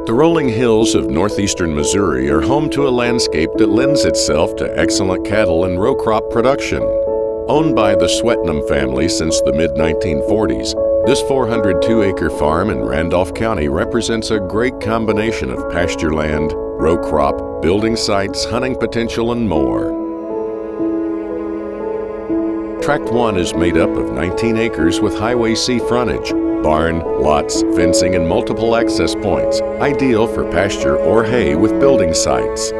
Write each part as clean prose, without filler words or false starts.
The rolling hills of northeastern Missouri are home to a landscape that lends itself to excellent cattle and row crop production. Owned by the Swetnam family since the mid-1940s, this 402-acre farm in Randolph County represents a great combination of pasture land, row crop, building sites, hunting potential, and more. Tract 1 is made up of 19 acres with Highway C frontage, barn, lots, fencing, and multiple access points, ideal for pasture or hay with building sites.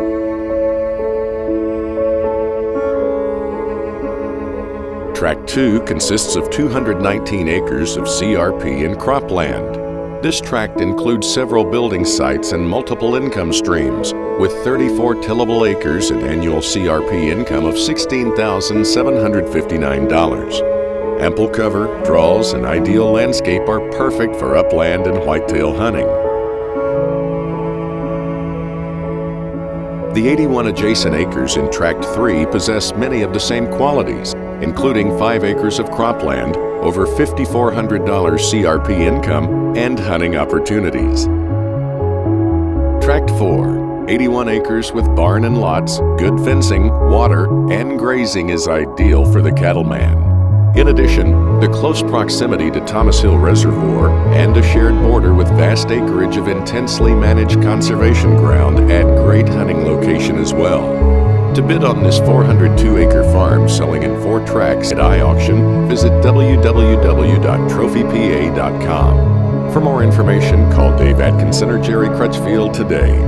Tract 2 consists of 219 acres of CRP and cropland. This tract includes several building sites and multiple income streams, with 34 tillable acres and annual CRP income of $16,759. Ample cover, draws, and ideal landscape are perfect for upland and whitetail hunting. The 81 adjacent acres in Tract 3 possess many of the same qualities, including 5 acres of cropland, over $5,400 CRP income, and hunting opportunities. Tract 4, 81 acres with barn and lots, good fencing, water, and grazing is ideal for the cattleman. In addition, the close proximity to Thomas Hill Reservoir and a shared border with vast acreage of intensely managed conservation ground add great hunting location as well. To bid on this 402-acre farm selling in 4 tracts at iAuction, visit www.trophypa.com. For more information, call Dave Atkinson or Jerry Crutchfield today.